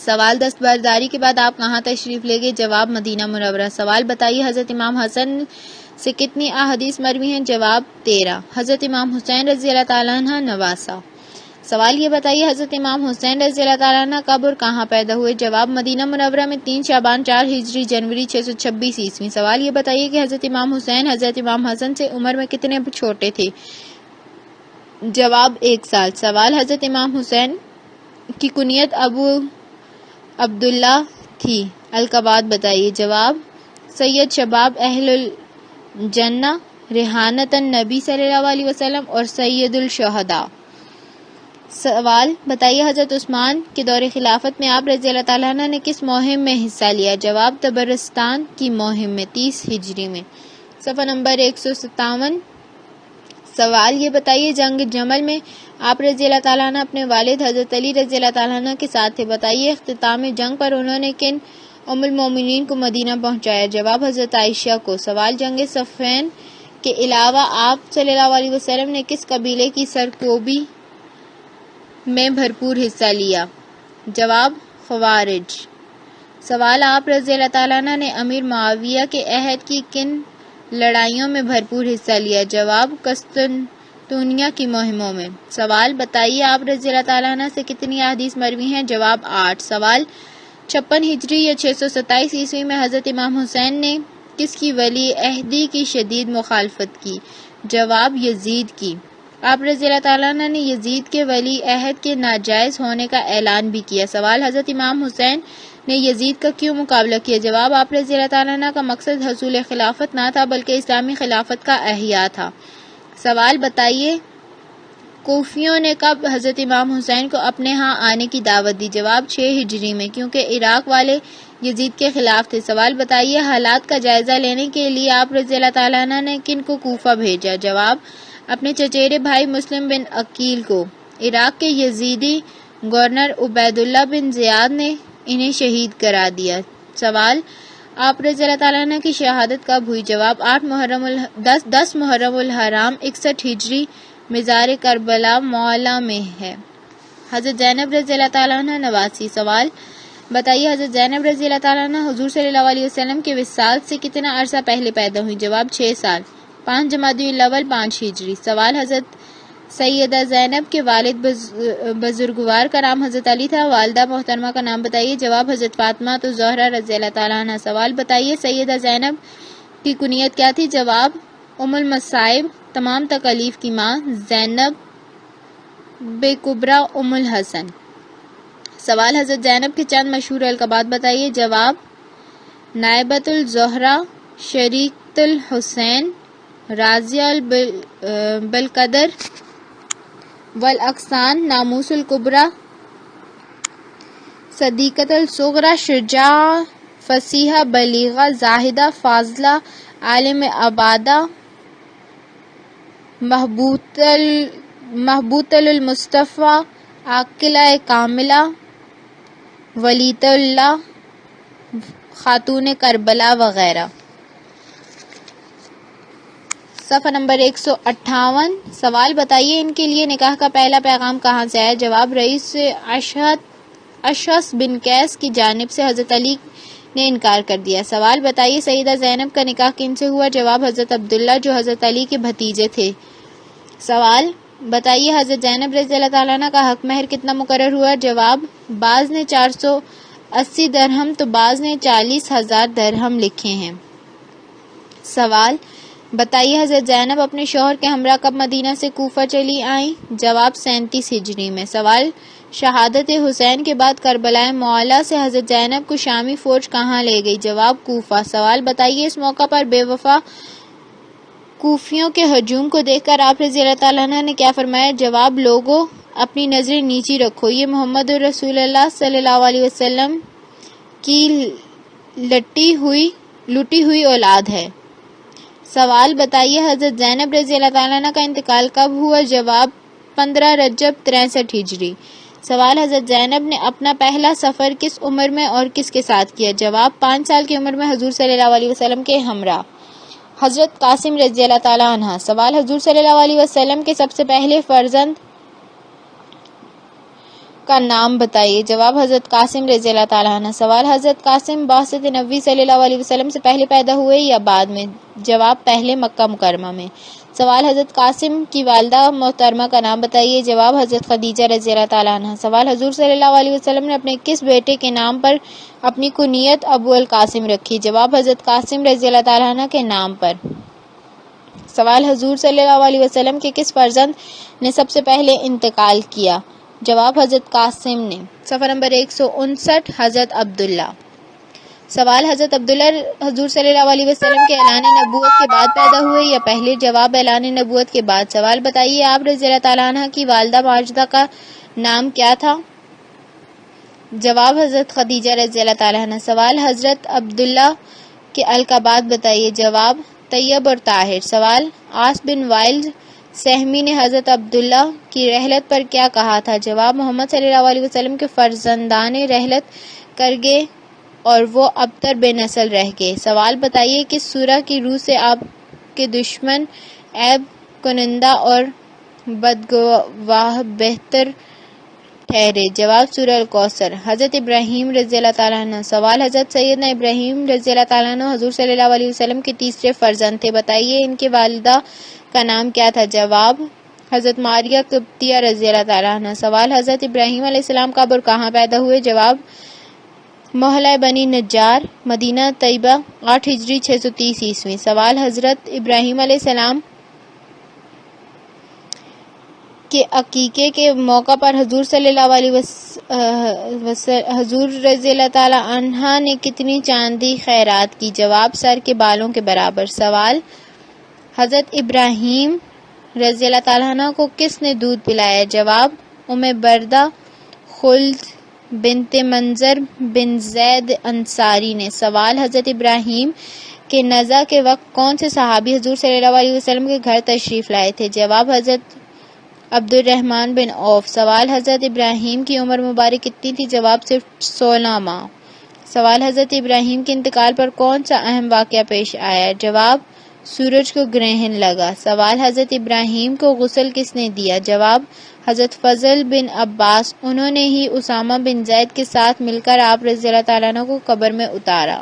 سوال دستبرداری کے بعد آپ کہاں تشریف لے گئے؟ جواب مدینہ منورہ۔ سوال بتائیے حضرت امام حسن سے کتنی احادیث مروی ہیں؟ جواب 13۔ حضرت امام حسین رضی اللہ تعالیٰ عنہ نواسہ۔ سوال یہ بتائیے حضرت امام حسین رضی اللہ تعالیٰ عنہ کب اور کہاں پیدا ہوئے؟ جواب مدینہ منورہ میں 3 شعبان 4 ہجری جنوری 626 عیسوی۔ سوال یہ بتائیے کہ حضرت امام حسین حضرت امام حسن سے عمر میں کتنے چھوٹے تھے؟ جواب 1 سال۔ سوال حضرت امام حسین کی کنیت ابو عبداللہ تھی، القابات بتائیے۔ جواب سید شباب اہل الجنہ، ریحانۃ النبی صلی اللہ علیہ وسلم اور سید الشہداء۔ سوال بتائیے حضرت عثمان کے دور خلافت میں آپ رضی اللہ تعالیٰ عنہ نے کس مہم میں حصہ لیا؟ جواب طبرستان کی مہم میں 30 ہجری میں۔ صفحہ نمبر 157۔ سوال یہ بتائیے جنگ جمل میں آپ رضی اللہ تعالیٰ عنہ اپنے والد حضرت علی رضی اللہ تعالیٰ عنہ کے ساتھ تھے، بتائیے اختتام جنگ پر انہوں نے کن ام المومنین کو مدینہ پہنچایا؟ جواب حضرت عائشہ کو۔ سوال جنگ صفین کے علاوہ آپ صلی اللہ علیہ وسلم نے کس قبیلے کی سرکوبی میں بھرپور حصہ لیا؟ جواب خوارج۔ سوال آپ رضی اللہ تعالیٰ عنہ نے امیر معاویہ کے عہد کی کن لڑائیوں میں بھرپور حصہ لیا؟ جواب قسطنطنیہ کی مہموں میں۔ سوال بتائیے آپ رضی اللہ تعالیٰ عنہ سے کتنی احادیث مروی ہیں؟ جواب 8۔ سوال 56 ہجری یا 627 عیسوی میں حضرت امام حسین نے کس کی ولی عہدی کی شدید مخالفت کی؟ جواب یزید کی۔ آپ رضی اللہ تعالیٰ عنہ نے یزید کے ولی عہد کے ناجائز ہونے کا اعلان بھی کیا۔ سوال حضرت امام حسین نے یزید کا کیوں مقابلہ کیا؟ جواب آپ رضی اللہ تعالیٰ عنہ کا مقصد حصول خلافت نہ تھا بلکہ اسلامی خلافت کا احیاء تھا۔ سوال بتائیے کوفیوں نے کب حضرت امام حسین کو اپنے ہاں آنے کی دعوت دی؟ جواب 6 ہجری میں، کیونکہ عراق والے یزید کے خلاف تھے۔ سوال بتائیے حالات کا جائزہ لینے کے لیے آپ رضی اللہ تعالیٰ عنہ نے کن کو کوفہ بھیجا؟ جواب اپنے چچیرے بھائی مسلم بن عقیل کو۔ عراق کے یزیدی گورنر عبید اللہ بن زیاد نے انہیں شہید کرا دیا۔ سوال آپ رضی اللہ تعالیٰ عنہ کی شہادت کب ہوئی؟ جواب 10 محرم الحرام 61 ہجری، مزار کربلا معلی میں ہے۔ حضرت زینب رضی اللہ تعالیٰ عنہ نواسی۔ سوال بتائیے حضرت زینب رضی اللہ تعالیٰ عنہ حضور صلی اللہ علیہ وسلم کے وصال سے کتنا عرصہ پہلے پیدا ہوئی؟ جواب 6 سال، 5 جمادی الاول 5 ہجری۔ سوال حضرت سیدہ زینب کے والد بزرگوار کا نام حضرت علی تھا، والدہ محترمہ کا نام بتائیے؟ جواب حضرت فاطمہ الزہرا رضی اللہ تعالیٰ عنہ۔ سوال بتائیے سیدہ زینب کی کنیت کیا تھی؟ جواب ام المصائب، تمام تکالیف کی ماں، زینب کبریٰ ام الحسن۔ سوال حضرت زینب کے چند مشہور القابات بتائیے؟ جواب نائبۃ الزہرا، شریکۃ الحسین، راضیہ بالقدر والاحسان، ناموس الکبریٰ، صدیقۃ الصغریٰ، شجاعہ، فصیحہ، بلیغہ، زاہدہ، فاضلہ، عالم عبادہ، محبوبۃ المصطفیٰ، عاقلہ کاملہ، ولیۃ اللہ، خاتون کربلا وغیرہ۔ صفحہ نمبر 158۔ سوال بتائیے ان کے لیے نکاح کا پہلا پیغام کہاں سے آیا؟ جواب رئیس اشعث بن قیس کی جانب سے، حضرت علی نے انکار کر دیا۔ سوال بتائیے سیدہ زینب کا نکاح کن سے ہوا؟ جواب حضرت عبداللہ جو حضرت علی کے بھتیجے تھے۔ سوال بتائیے حضرت زینب رضی اللہ تعالیٰ عنہ کا حق مہر کتنا مقرر ہوا؟ جواب بعض نے 480 درہم تو بعض نے 40,000 درہم لکھے ہیں۔ سوال بتائیے حضرت زینب اپنے شوہر کے ہمراہ کب مدینہ سے کوفہ چلی آئیں؟ جواب 37 ہجری میں۔ سوال شہادت حسین کے بعد کربلا معلی سے حضرت زینب کو شامی فوج کہاں لے گئی؟ جواب کوفہ۔ سوال بتائیے اس موقع پر بے وفا کوفیوں کے ہجوم کو دیکھ کر آپ رضی اللہ تعالیٰ عنہ نے کیا فرمایا؟ جواب لوگوں اپنی نظریں نیچی رکھو، یہ محمد رسول اللہ صلی اللہ علیہ وسلم کی لٹی ہوئی اولاد ہے۔ سوال بتائیے حضرت زینب رضی اللہ تعالیٰ عنہ کا انتقال کب ہوا؟ جواب 15 رجب 63 ہجری۔ سوال حضرت زینب نے اپنا پہلا سفر کس عمر میں اور کس کے ساتھ کیا؟ جواب 5 سال کی عمر میں حضور صلی اللہ علیہ وسلم کے ہمراہ۔ حضرت قاسم رضی اللہ تعالیٰ عنہ۔ سوال حضور صلی اللہ علیہ وسلم کے سب سے پہلے فرزند کا نام بتائیے؟ جواب حضرت قاسم رضی اللہ تعالیٰ عنہ۔ سوال حضرت قاسم بعثت نبوی صلی اللہ علیہ وسلم سے پہلے پیدا ہوئے یا بعد میں؟ جواب پہلے مکہ مکرمہ میں۔ سوال حضرت قاسم کی والدہ محترمہ کا نام بتائیے؟ جواب حضرت خدیجہ رضی اللہ تعالیٰ عنہ۔ سوال حضور صلی اللہ علیہ وسلم نے اپنے کس بیٹے کے نام پر اپنی کنیت ابو القاسم رکھی؟ جواب حضرت قاسم رضی اللہ تعالیٰ عنہ کے نام پر۔ سوال حضور صلی اللہ علیہ وسلم کے کس فرزند نے سب سے پہلے انتقال کیا؟ جواب حضرت قاسم نے۔ صفحہ نمبر 159۔ حضرت عبداللہ۔ سوال حضرت عبداللہ حضور صلی اللہ علیہ وسلم کے اعلان نبوت کے بعد پیدا ہوئے یا پہلے؟ جواب اعلان نبوت کے بعد۔ سوال بتائیے آپ رضی اللہ تعالیٰ عنہ کی والدہ ماجدہ کا نام کیا تھا؟ جواب حضرت خدیجہ رضی اللہ تعالیٰ عنہ۔ سوال حضرت عبداللہ کے القابات بتائیے۔ جواب طیب اور طاہر۔ سوال عاص بن وائل سہمی نے حضرت عبداللہ کی رحلت پر کیا کہا تھا؟ جواب محمد صلی اللہ علیہ وسلم کے فرزندان رحلت کر گئے اور وہ ابتر بے نسل رہ گئے۔ سوال بتائیے کس سورہ کی روح سے آپ کے دشمن عیب کنندہ اور بدگواہ بہتر ٹھہرے؟ جواب سورہ الکوثر۔ حضرت ابراہیم رضی اللہ تعالیٰ عنہ۔ سوال حضرت سیدنا ابراہیم رضی اللہ تعالیٰ عنہ حضور صلی اللہ علیہ وسلم کے تیسرے فرزند تھے، بتائیے ان کی والدہ کا نام کیا تھا؟ جواب حضرت ماریہ قبطیہ رضی اللہ تعالیٰ عنہ۔ سوال حضرت ابراہیم علیہ السلام کب اور کہاں پیدا ہوئے؟ جواب محلہ بنی نجار، مدینہ طیبہ، 8 ہجری 630 عیسوی۔ سوال حضرت ابراہیم علیہ السلام کے عقیقے کے موقع پر حضور صلی اللہ علیہ حضور رضی اللہ تعالیٰ عنہ نے کتنی چاندی خیرات کی؟ جواب سر کے بالوں کے برابر۔ سوال حضرت ابراہیم رضی اللہ تعالیٰ عنہ کو کس نے دودھ پلایا؟ جواب ام بردہ خلد بنت منظر بن زید انصاری نے۔ سوال حضرت ابراہیم کے نزع کے وقت کون سے صحابی حضور صلی اللہ علیہ وسلم کے گھر تشریف لائے تھے؟ جواب حضرت عبد الرحمن بن عوف۔ سوال حضرت ابراہیم کی عمر مبارک کتنی تھی؟ جواب صرف 16 ماہ۔ سوال حضرت ابراہیم کے انتقال پر کون سا اہم واقعہ پیش آیا؟ جواب سورج کو گرہن لگا۔ سوال حضرت ابراہیم کو غسل کس نے دیا؟ جواب حضرت فضل بن عباس، انہوں نے ہی اسامہ بن زید کے ساتھ مل کر آپ رضی اللہ تعالیٰ عنہ کو قبر میں اتارا۔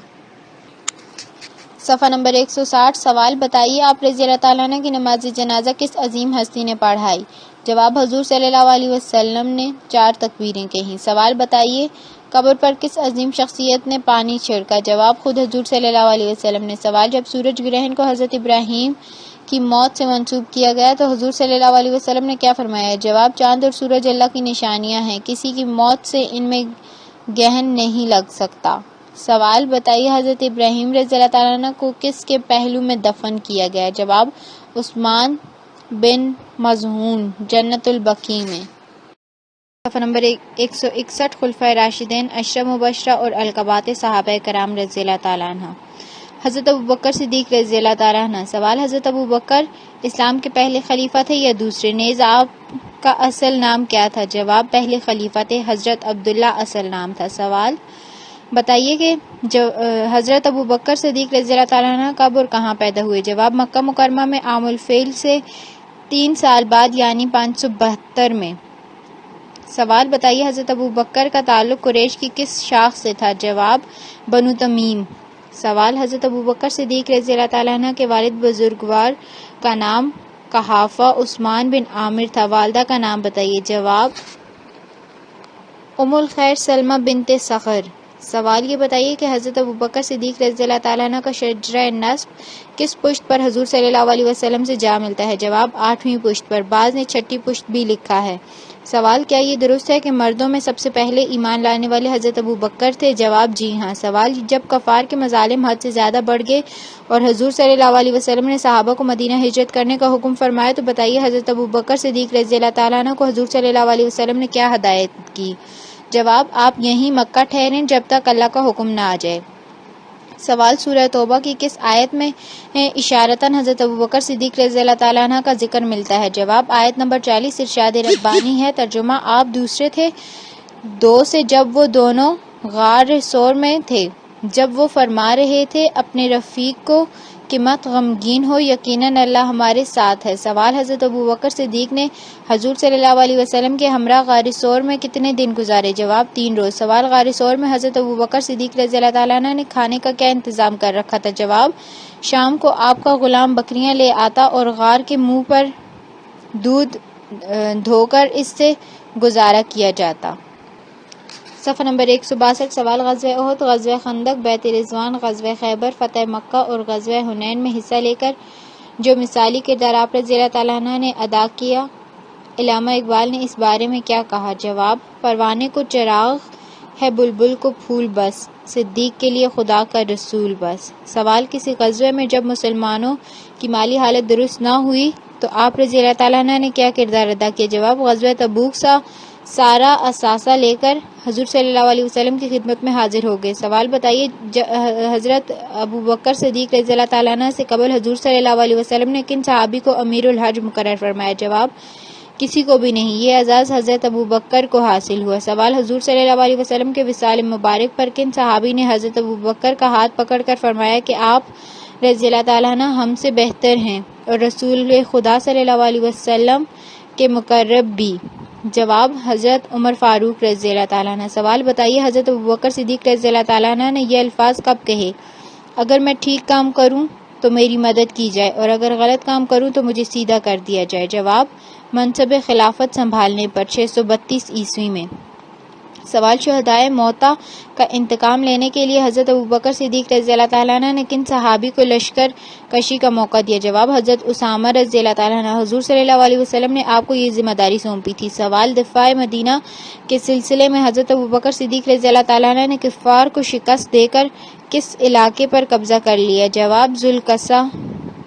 صفحہ نمبر 160۔ سوال بتائیے آپ رضی اللہ تعالیٰ عنہ کی نماز جنازہ کس عظیم ہستی نے پڑھائی؟ جواب حضور صلی اللہ علیہ وسلم نے 4 تکبیریں کہیں۔ سوال بتائیے قبر پر کس عظیم شخصیت نے پانی چھڑکا؟ جواب خود حضور صلی اللہ علیہ وسلم نے۔ سوال جب سورج گرہن کو حضرت ابراہیم کی موت سے منسوب کیا گیا تو حضور صلی اللہ علیہ وسلم نے کیا فرمایا؟ جواب چاند اور سورج اللہ کی نشانیاں ہیں، کسی کی موت سے ان میں گہن نہیں لگ سکتا۔ سوال بتائیے حضرت ابراہیم رضی اللہ تعالیٰ عنہ کو کس کے پہلو میں دفن کیا گیا؟ جواب عثمان بن مظعون، جنت البقیع میں۔ صفحہ نمبر 161۔ خلفائے راشدین، عشرہ مبشرہ اور القابات صحابہ کرام رضی اللہ تعالیٰ عنہ۔ حضرت ابوبکر صدیق رضی اللہ تعالیٰ عنہ۔ سوال حضرت ابوبکر اسلام کے پہلے خلیفہ تھے یا دوسرے؟ نیز آپ کا اصل نام کیا تھا؟ جواب پہلے خلیفہ تھے، حضرت عبداللہ اصل نام تھا۔ سوال بتائیے کہ حضرت ابوبکر صدیق رضی اللہ تعالیٰ عنہ کب اور کہاں پیدا ہوئے؟ جواب مکہ مکرمہ میں عام الفیل سے 3 سال بعد یعنی 572 میں۔ سوال بتائیے حضرت ابوبکر کا تعلق قریش کی کس شاخ سے تھا؟ جواب بنو تمیم۔ سوال حضرت ابوبکر صدیق رضی اللہ تعالیٰ عنہ کے والد بزرگوار کا نام قحافہ عثمان بن عامر تھا، والدہ کا نام بتائیے۔ جواب ام الخیر سلمہ بنت صخر۔ سوال یہ بتائیے کہ حضرت ابوبکر صدیق رضی اللہ تعالیٰ عنہ کا شجرہ نسب کس پشت پر حضور صلی اللہ علیہ وسلم سے جا ملتا ہے؟ جواب 8ویں پشت پر، بعض نے 6ٹھی پشت بھی لکھا ہے۔ سوال کیا یہ درست ہے کہ مردوں میں سب سے پہلے ایمان لانے والے حضرت ابوبکر تھے؟ جواب جی ہاں۔ سوال جب کفار کے مظالم حد سے زیادہ بڑھ گئے اور حضور صلی اللہ علیہ وسلم نے صحابہ کو مدینہ ہجرت کرنے کا حکم فرمایا تو بتائیے حضرت ابوبکر صدیق رضی اللہ تعالیٰ عنہ کو حضور صلی اللہ علیہ وسلم نے کیا ہدایت کی؟ جواب آپ یہیں مکہ ٹھہریں جب تک اللہ کا حکم نہ آ جائے۔ سوال سورہ توبہ کی کس آیت میں اشارتاً حضرت ابوبکر صدیق رضی اللہ تعالیٰ عنہ کا ذکر ملتا ہے؟ جواب آیت نمبر 40 ارشاد ربانی ہے۔ ترجمہ آپ دوسرے تھے 2 سے جب وہ دونوں غار ثور میں تھے، جب وہ فرما رہے تھے اپنے رفیق کو کہ مت غمگین ہو، یقیناً اللہ ہمارے ساتھ ہے۔ سوال حضرت ابوبکر صدیق نے حضور صلی اللہ علیہ وسلم کے ہمراہ غار ثور میں کتنے دن گزارے؟ جواب 3 روز۔ سوال غار ثور میں حضرت ابوبکر صدیق رضی اللہ تعالیٰ عنہ نے کھانے کا کیا انتظام کر رکھا تھا؟ جواب شام کو آپ کا غلام بکریاں لے آتا اور غار کے منہ پر دودھ دھو کر اس سے گزارا کیا جاتا۔ صفحہ نمبر 162۔ سوال غزوہ احد، غزوہ خندق، بیت رضوان، غزوہ خیبر، فتح مکہ اور غزوہ حنین میں حصہ لے کر جو مثالی کردار آپ رضی اللہ تعالیٰ عنہ نے ادا کیا، علامہ اقبال نے اس بارے میں کیا کہا؟ جواب پروانے کو چراغ ہے بلبل کو پھول بس، صدیق کے لیے خدا کا رسول بس۔ سوال، کسی غزوے میں جب مسلمانوں کی مالی حالت درست نہ ہوئی تو آپ رضی اللہ تعالیٰ عنہ نے کیا کردار ادا کیا؟ جواب، غزوہ تبوک سارا اثاثہ لے کر حضور صلی اللہ علیہ وسلم کی خدمت میں حاضر ہو گئے۔ سوال بتائیے، حضرت ابو بکر صدیق رضی اللہ تعالیٰ عنہ سے قبل حضور صلی اللہ علیہ وسلم نے کن صحابی کو امیر الحج مقرر فرمایا؟ جواب، کسی کو بھی نہیں، یہ اعزاز حضرت ابو بکر کو حاصل ہوا۔ سوال، حضور صلی اللہ علیہ وسلم کے وصال مبارک پر کن صحابی نے حضرت ابو بکر کا ہاتھ پکڑ کر فرمایا کہ آپ رضی اللہ تعالیٰ عنہ ہم سے بہتر ہیں اور رسول خدا صلی اللہ علیہ وسلم کے مقرب بھی؟ جواب، حضرت عمر فاروق رضی اللہ تعالیٰ عنہ۔ سوال بتائیے، حضرت ابو بکر صدیق رضی اللہ تعالیٰ عنہ نے یہ الفاظ کب کہے؟ اگر میں ٹھیک کام کروں تو میری مدد کی جائے اور اگر غلط کام کروں تو مجھے سیدھا کر دیا جائے۔ جواب، منصب خلافت سنبھالنے پر 632 عیسوی میں۔ سوال، شہدائے موتا کا انتقام لینے کے لیے حضرت ابو بکر صدیق رضی اللہ تعالیٰ عنہ نے کن صحابی کو لشکر کشی کا موقع دیا؟ جواب، حضرت اسامہ رضی اللہ تعالیٰ عنہ۔ حضور صلی اللہ علیہ وسلم نے آپ کو یہ ذمہ داری سونپی تھی۔ سوال، دفاع مدینہ کے سلسلے میں حضرت ابو بکر صدیق رضی اللہ تعالیٰ عنہ نے کفار کو شکست دے کر کس علاقے پر قبضہ کر لیا؟ جواب، ذوالقصہ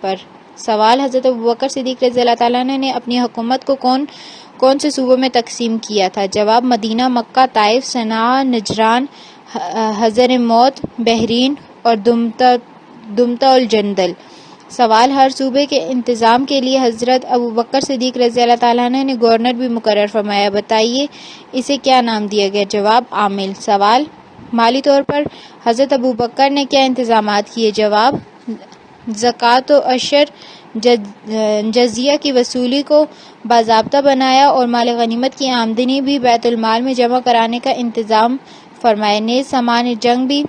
پر۔ سوال، حضرت ابو بکر صدیق رضی اللہ تعالیٰ عنہ نے اپنی حکومت کو کون سے صوبوں میں تقسیم کیا تھا؟ جواب، مدینہ، مکہ، طائف، صنعاء، نجران، حضر موت، بحرین اور دمتا الجندل۔ سوال، ہر صوبے کے انتظام کے لیے حضرت ابو بکر صدیق رضی اللہ تعالیٰ عنہ نے گورنر بھی مقرر فرمایا، بتائیے اسے کیا نام دیا گیا؟ جواب، عامل۔ سوال، مالی طور پر حضرت ابو بکر نے کیا انتظامات کیے؟ جواب، زکوٰۃ و عشر، جزیہ کی وصولی کو باضابطہ بنایا اور مال غنیمت کی آمدنی بھی بیت المال میں جمع کرانے کا انتظام فرمایا، نیز سامان جنگ بھی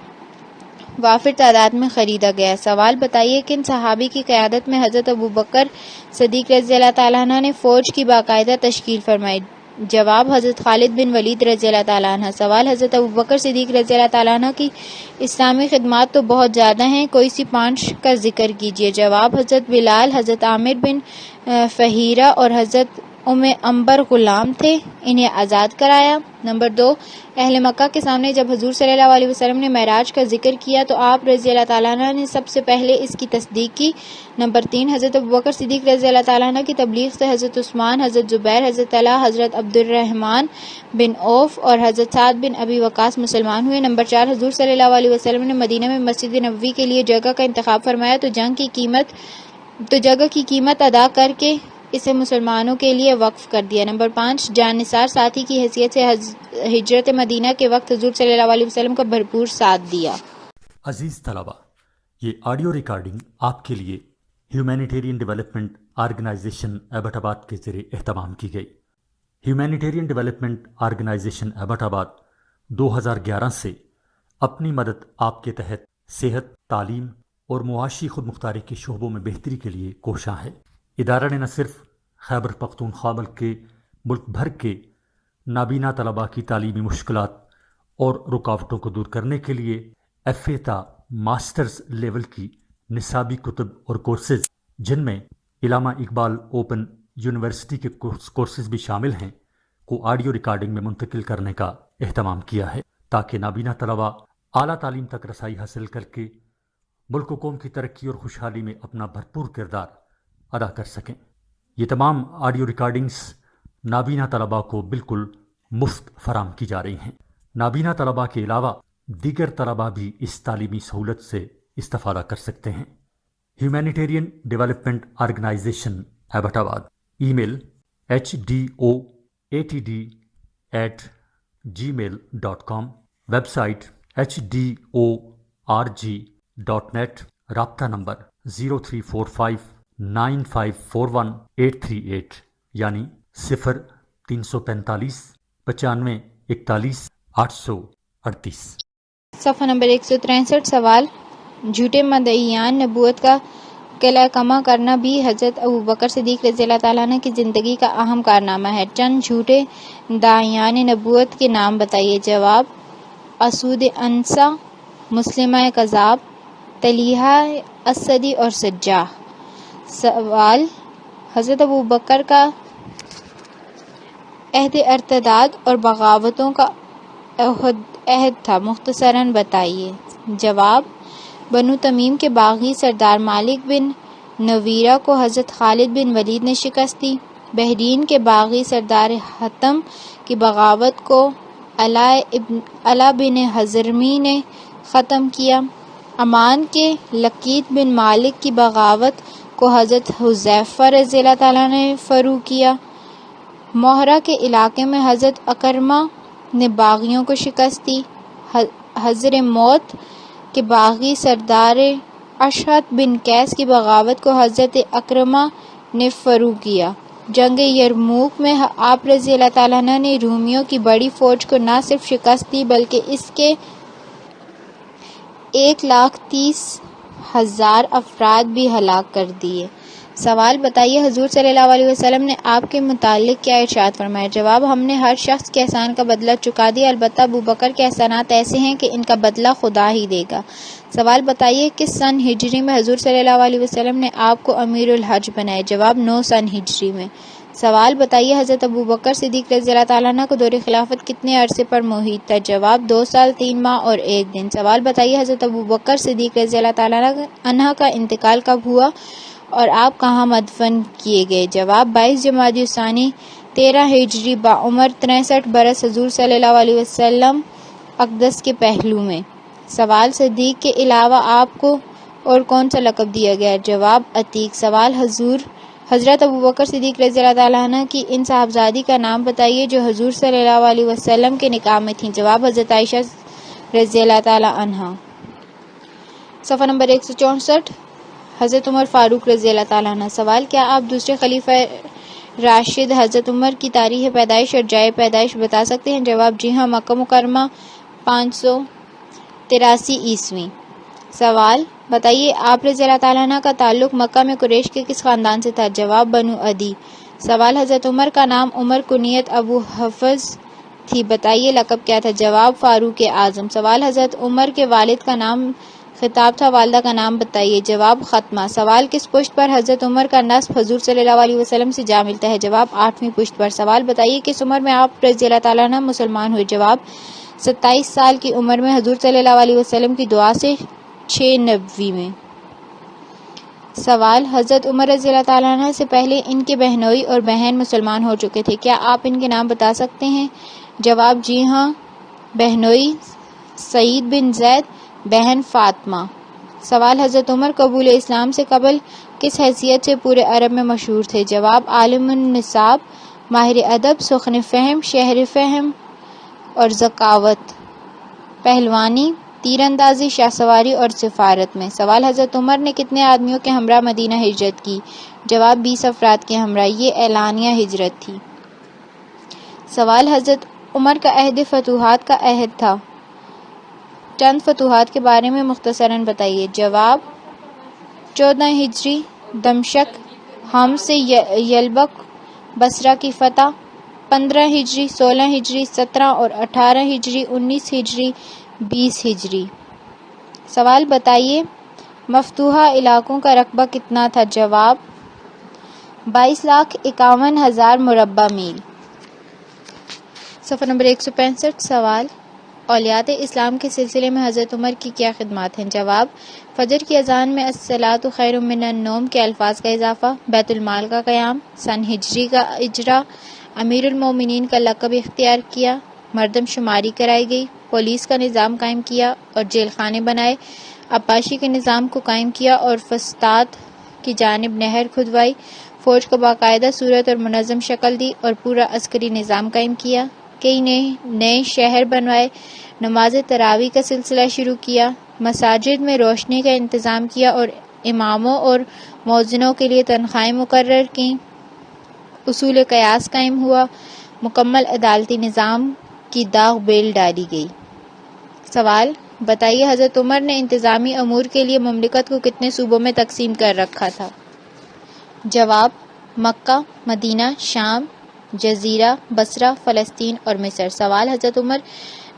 وافر تعداد میں خریدا گیا۔ سوال بتائیے، کن صحابی کی قیادت میں حضرت ابو بکر صدیق رضی اللہ تعالیٰ عنہ نے فوج کی باقاعدہ تشکیل فرمائی؟ جواب، حضرت خالد بن ولید رضی اللہ تعالیٰ عنہ۔ سوال، حضرت ابو بکر صدیق رضی اللہ تعالیٰ عنہ کی اسلامی خدمات تو بہت زیادہ ہیں، کوئی سی 5 کا ذکر کیجیے۔ جواب، حضرت بلال، حضرت عامر بن فہیرہ اور حضرت عنبر غلام تھے، انہیں آزاد کرایا۔ نمبر 2، اہل مکہ کے سامنے جب حضور صلی اللہ علیہ وسلم نے معراج کا ذکر کیا تو آپ رضی اللہ تعالیٰ عنہ نے سب سے پہلے اس کی تصدیق کی۔ نمبر 3، حضرت ابو بکر صدیق رضی اللہ تعالیٰ عنہ کی تبلیغ سے حضرت عثمان، حضرت زبیر، حضرت طلحہ، حضرت عبد الرحمن بن عوف اور حضرت سعد بن ابی وقاص مسلمان ہوئے۔ نمبر 4، حضور صلی اللہ علیہ وسلم نے مدینہ میں مسجد نبوی کے لیے جگہ کا انتخاب فرمایا تو جگہ کی قیمت ادا کر کے اسے مسلمانوں کے لیے وقف کر دیا۔ نمبر 5، جان نثار ساتھی کی حیثیت سے ہجرت مدینہ کے وقت حضور صلی اللہ علیہ وسلم کا بھرپور ساتھ دیا۔ عزیز طلبہ، یہ آڈیو ریکارڈنگ آپ کے لیے ہیومینیٹیرین ڈیولپمنٹ آرگنائزیشن ایبٹ آباد کے ذریعے اہتمام کی گئی۔ ہیومینیٹیرین ڈیولپمنٹ آرگنائزیشن ایبٹ آباد 2011 سے اپنی مدد آپ کے تحت صحت، تعلیم اور معاشی خود مختاری کے شعبوں میں بہتری کے لیے کوشاں ہے۔ ادارہ نے نہ صرف خیبر پختونخوا بلکہ ملک بھر کے نابینا طلباء کی تعلیمی مشکلات اور رکاوٹوں کو دور کرنے کے لیے FA تا ماسٹرز لیول کی نصابی کتب اور کورسز، جن میں علامہ اقبال اوپن یونیورسٹی کے کورسز بھی شامل ہیں، کو آڈیو ریکارڈنگ میں منتقل کرنے کا اہتمام کیا ہے تاکہ نابینا طلباء اعلیٰ تعلیم تک رسائی حاصل کر کے ملک و قوم کی ترقی اور خوشحالی میں اپنا بھرپور کردار ادا کر سکیں۔ یہ تمام آڈیو ریکارڈنگز نابینا طلباء کو بالکل مفت فراہم کی جا رہی ہیں۔ نابینا طلباء کے علاوہ دیگر طلباء بھی اس تعلیمی سہولت سے استفادہ کر سکتے ہیں۔ ہیومینیٹیرین ڈیولپمنٹ آرگنائزیشن ایبٹ آباد، ای میل HDOATD@gmail.com، ویب سائٹ HDORG.net، رابطہ نمبر 03459541 یعنی 0345 95 41 838۔ صفحہ نمبر 163۔ سوال، جھوٹے مدعیان نبوت کا قلعہ کما کرنا بھی حضرت ابو بکر صدیق رضی اللہ تعالیٰ عنہ کی زندگی کا اہم کارنامہ ہے، چند جھوٹے داعیان نبوت کے نام بتائیے۔ جواب، اسود انسا، مسلمہ کذاب، طلیحہ اسدی اور سجاح۔ سوال، حضرت ابو بکر کا عہد ارتداد اور بغاوتوں کا عہد تھا؟ مختصراً بتائیے۔ جواب: بنو تمیم کے باغی سردار مالک بن نویرہ کو حضرت خالد بن ولید نے شکست دی۔ بحرین کے باغی سردار حطم کی بغاوت کو علا بن حضرمی نے ختم کیا۔ عمان کے لقیط بن مالک کی بغاوت کو حضرت حذیفہ رضی اللہ تعالیٰ نے فروغ کیا۔ موہرہ کے علاقے میں حضرت اکرمہ نے باغیوں کو شکست دی۔ حضر موت کے باغی سردار اشہت بن قیس کی بغاوت کو حضرت اکرمہ نے فروغ کیا۔ جنگ یرموک میں آپ رضی اللہ تعالیٰ عنہ نے رومیوں کی بڑی فوج کو نہ صرف شکست دی بلکہ اس کے 130,000 افراد بھی ہلاک کر دیے۔ سوال: بتائیے حضور صلی اللہ علیہ وسلم نے آپ کے متعلق کیا ارشاد فرمایا؟ جواب: ہم نے ہر شخص کے احسان کا بدلہ چکا دیا، البتہ ابوبکر کے احسانات ایسے ہیں کہ ان کا بدلہ خدا ہی دے گا۔ سوال: بتائیے کس سن ہجری میں حضور صلی اللہ علیہ وسلم نے آپ کو امیر الحج بنایا؟ جواب: 9 سن ہجری میں۔ سوال: بتائیے حضرت ابوبکر صدیق رضی اللہ تعالیٰ عنہ کو دور خلافت کتنے عرصے پر محیط تھا؟ جواب: 2 سال 3 ماہ اور 1 دن۔ سوال: بتائیے حضرت ابوبکر صدیق رضی اللہ تعالیٰ عنہ کا انتقال کب ہوا اور آپ کہاں مدفن کیے گئے؟ جواب: 22 جمادی الثانی 13 ہجری بعمر 63 برس حضور صلی اللہ علیہ وسلم اقدس کے پہلو میں۔ سوال: صدیق کے علاوہ آپ کو اور کون سا لقب دیا گیا؟ جواب: عتیق۔ سوال: حضرت ابوبکر صدیق رضی اللہ تعالیٰ عنہ کی ان صاحبزادی کا نام بتائیے جو حضور صلی اللہ علیہ وسلم کے نکاح میں تھیں؟ جواب: حضرت عائشہ رضی اللہ تعالیٰ عنہا۔ صفحہ نمبر 164 حضرت عمر فاروق رضی اللہ تعالیٰ عنہ۔ سوال: کیا آپ دوسرے خلیفہ راشد حضرت عمر کی تاریخ پیدائش اور جائے پیدائش بتا سکتے ہیں؟ جواب: جی ہاں، مکہ مکرمہ 583 عیسوی۔ سوال: بتائیے آپ رضی اللہ تعالیٰ عنہ کا تعلق مکہ میں قریش کے کس خاندان سے تھا؟ جواب: بنو عدی۔ سوال: حضرت عمر کا نام عمر کنیت ابو حفص تھی، بتائیے لقب کیا تھا؟ جواب: فاروق اعظم۔ سوال: حضرت عمر کے والد کا نام خطاب تھا، والدہ کا نام بتائیے؟ جواب: ختمہ۔ سوال: کس پشت پر حضرت عمر کا نسب حضور صلی اللہ علیہ وسلم سے جا ملتا ہے؟ جواب: 8ویں پشت پر۔ سوال: بتائیے کس عمر میں آپ رضی اللہ تعالیٰ عنہ مسلمان ہوئے؟ جواب: 27 سال کی عمر میں حضور صلی اللہ علیہ وسلم کی دعا سے 6 نبوی میں۔ سوال: حضرت عمر رضی اللہ تعالیٰ عنہ سے پہلے ان کے بہنوئی اور بہن مسلمان ہو چکے تھے، کیا آپ ان کے نام بتا سکتے ہیں؟ جواب: جی ہاں، بہنوئی سعید بن زید، بہن فاطمہ۔ سوال: حضرت عمر قبول اسلام سے قبل کس حیثیت سے پورے عرب میں مشہور تھے؟ جواب: عالم النصاب، ماہر ادب، سخن فہم، شہر فہم اور ذکاوت، پہلوانی، تیر اندازی، شاہ سواری اور سفارت میں۔ سوال: حضرت عمر نے کتنے آدمیوں کے ہمراہ مدینہ ہجرت کی؟ جواب: 20 افراد کے ہمراہ، یہ اعلانیہ ہجرت تھی۔ سوال: حضرت عمر کا عہد فتوحات کا عہد تھا، چند فتوحات کے بارے میں مختصراً بتائیے؟ جواب: 14 ہجری دمشق، حمص سے یلبک، بصرہ کی فتح، 15 ہجری، 16 ہجری، 17 اور 18 ہجری، 19 ہجری، 20 ہجری۔ سوال: بتائیے مفتوحہ علاقوں کا رقبہ کتنا تھا؟ جواب: 22,51,000 مربع میل۔ صفحہ نمبر 165 سوال: اولیات اسلام کے سلسلے میں حضرت عمر کی کیا خدمات ہیں؟ جواب: فجر کی اذان میں الصلاۃ خیر من النوم کے الفاظ کا اضافہ، بیت المال کا قیام، سن ہجری کا اجرا، امیر المومنین کا لقب اختیار کیا، مردم شماری کرائی گئی، پولیس کا نظام قائم کیا اور جیل خانے بنائے، عباشی کے نظام کو قائم کیا اور فسطاط کی جانب نہر کھدوائی، فوج کو باقاعدہ صورت اور منظم شکل دی اور پورا عسکری نظام قائم کیا، کئی نئے شہر بنوائے، نماز تراویح کا سلسلہ شروع کیا، مساجد میں روشنی کا انتظام کیا اور اماموں اور مؤذنوں کے لیے تنخواہیں مقرر کیں، اصول قیاس قائم ہوا، مکمل عدالتی نظام کی داغ بیل ڈالی گئی۔ سوال: بتائیے حضرت عمر نے انتظامی امور کے لیے مملکت کو کتنے صوبوں میں تقسیم کر رکھا تھا؟ جواب: مکہ، مدینہ، شام، جزیرہ، بصرہ، فلسطین اور مصر۔ سوال: حضرت عمر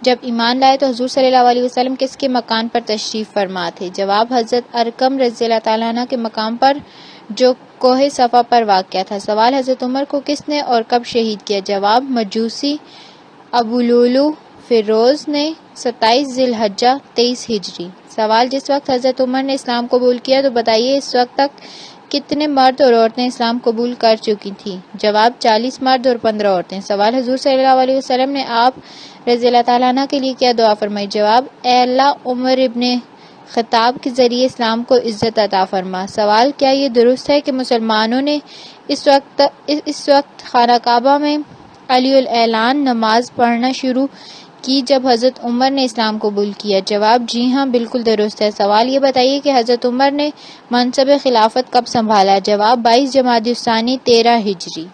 جب ایمان لائے تو حضور صلی اللہ علیہ وسلم کس کے مکان پر تشریف فرما تھے؟ جواب: حضرت ارقم رضی اللہ تعالیٰ عنہ کے مقام پر جو کوہ صفا پر واقع تھا۔ سوال: حضرت عمر کو کس نے اور کب شہید کیا؟ جواب: مجوسی ابو لولو پھر روز نے 27 ذی الحجہ 23 ہجری۔ سوال، جس وقت حضرت عمر نے اسلام قبول کیا تو بتائیے اس وقت تک کتنے مرد اور عورتیں اسلام قبول کر چکی تھیں؟ جواب، 40 مرد اور 15 عورتیں۔ سوال، حضور صلی اللہ علیہ وسلم نے آپ رضی اللہ تعالیٰ عنہ کے لیے کیا دعا فرمائی؟ جواب، اے اللہ عمر ابن خطاب کے ذریعے اسلام کو عزت عطا فرما۔ سوال، کیا یہ درست ہے کہ مسلمانوں نے اس وقت خانہ کعبہ میں علی الاعلان نماز پڑھنا شروع کی جب حضرت عمر نے اسلام قبول کیا؟ جواب، جی ہاں، بالکل درست ہے۔ سوال، یہ بتائیے کہ حضرت عمر نے منصب خلافت کب سنبھالا؟ جواب، 22 جمادی الثانی 13 ہجری۔